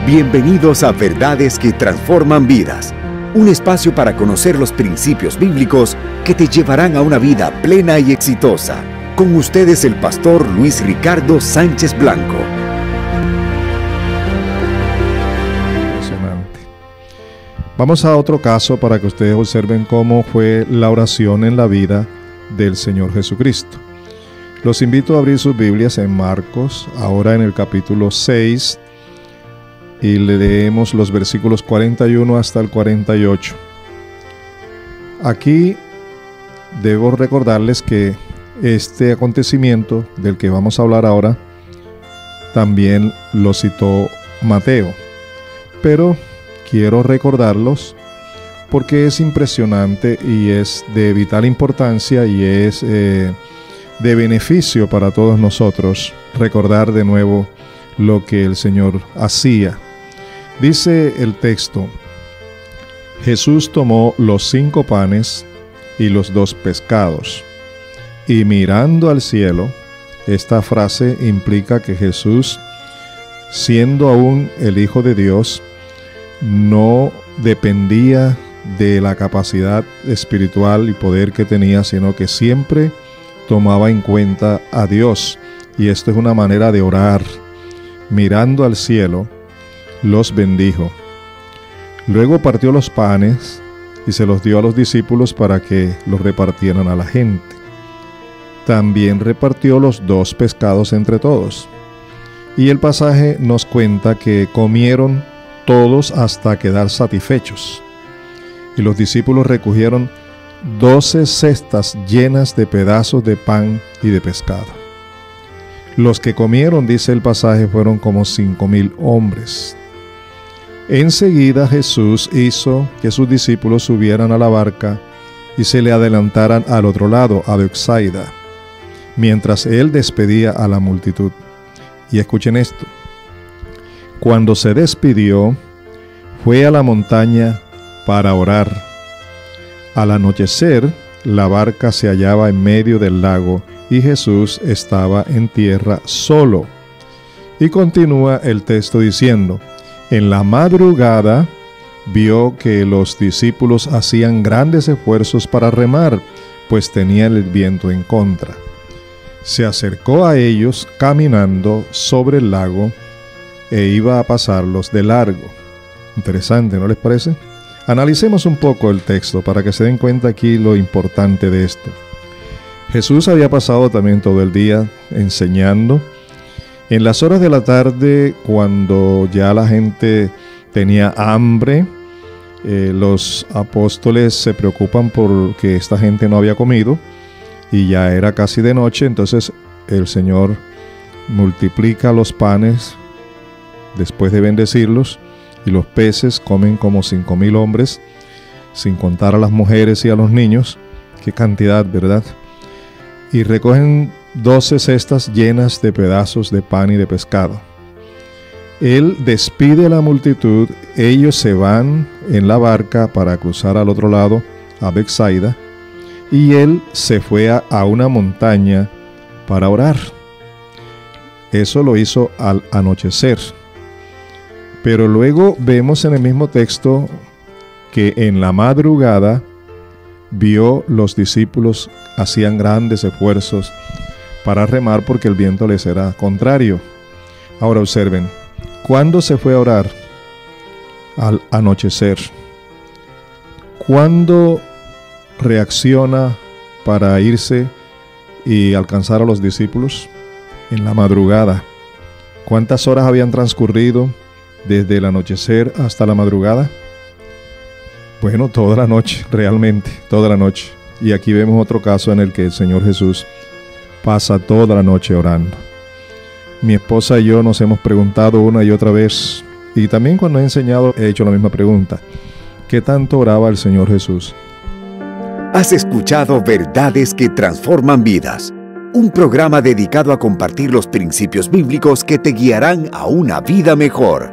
Bienvenidos a Verdades que Transforman Vidas, un espacio para conocer los principios bíblicos que te llevarán a una vida plena y exitosa. Con ustedes el pastor Luis Ricardo Sánchez Blanco. Impresionante. Vamos a otro caso para que ustedes observen cómo fue la oración en la vida del Señor Jesucristo. Los invito a abrir sus Biblias en Marcos, ahora en el capítulo 6, y leemos los versículos 41 hasta el 48. Aquí debo recordarles que este acontecimiento del que vamos a hablar ahora también lo citó Mateo, pero quiero recordarlos porque es impresionante y es de vital importancia y es de beneficio para todos nosotros recordar de nuevo lo que el Señor hacía. Dice el texto: Jesús tomó los 5 panes y los 2 pescados, y mirando al cielo. Esta frase implica que Jesús, siendo aún el Hijo de Dios, no dependía de la capacidad espiritual y poder que tenía, sino que siempre tomaba en cuenta a Dios. Y esto es una manera de orar. Mirando al cielo, los bendijo. Luego partió los panes y se los dio a los discípulos para que los repartieran a la gente. También repartió los 2 pescados entre todos. Y el pasaje nos cuenta que comieron todos hasta quedar satisfechos. Y los discípulos recogieron 12 cestas llenas de pedazos de pan y de pescado. Los que comieron, dice el pasaje, fueron como 5,000 hombres. Enseguida Jesús hizo que sus discípulos subieran a la barca y se le adelantaran al otro lado, a Betsaida, mientras él despedía a la multitud. Y escuchen esto: cuando se despidió, fue a la montaña para orar. Al anochecer, la barca se hallaba en medio del lago y Jesús estaba en tierra solo. Y continúa el texto diciendo: en la madrugada vio que los discípulos hacían grandes esfuerzos para remar, pues tenían el viento en contra. Se acercó a ellos caminando sobre el lago e iba a pasarlos de largo. Interesante, ¿no les parece? Analicemos un poco el texto para que se den cuenta aquí lo importante de esto. Jesús había pasado también todo el día enseñando. En las horas de la tarde, cuando ya la gente tenía hambre, los apóstoles se preocupan porque esta gente no había comido y ya era casi de noche. Entonces el Señor multiplica los panes después de bendecirlos, y los peces. Comen como 5,000 hombres, sin contar a las mujeres y a los niños. Qué cantidad, ¿verdad? Y recogen 12 cestas llenas de pedazos de pan y de pescado. Él despide a la multitud. Ellos se van en la barca para cruzar al otro lado, a Betsaida, y él se fue a una montaña para orar. Eso lo hizo al anochecer. Pero luego vemos en el mismo texto que en la madrugada vio los discípulos hacían grandes esfuerzos para remar porque el viento les era contrario. Ahora observen, ¿cuándo se fue a orar? Al anochecer. ¿Cuándo reacciona para irse y alcanzar a los discípulos? En la madrugada. ¿Cuántas horas habían transcurrido desde el anochecer hasta la madrugada? Bueno, toda la noche, realmente, toda la noche. Y aquí vemos otro caso en el que el Señor Jesús pasa toda la noche orando. Mi esposa y yo nos hemos preguntado una y otra vez, y también cuando he enseñado he hecho la misma pregunta: ¿qué tanto oraba el Señor Jesús? Has escuchado Verdades que Transforman Vidas, un programa dedicado a compartir los principios bíblicos que te guiarán a una vida mejor.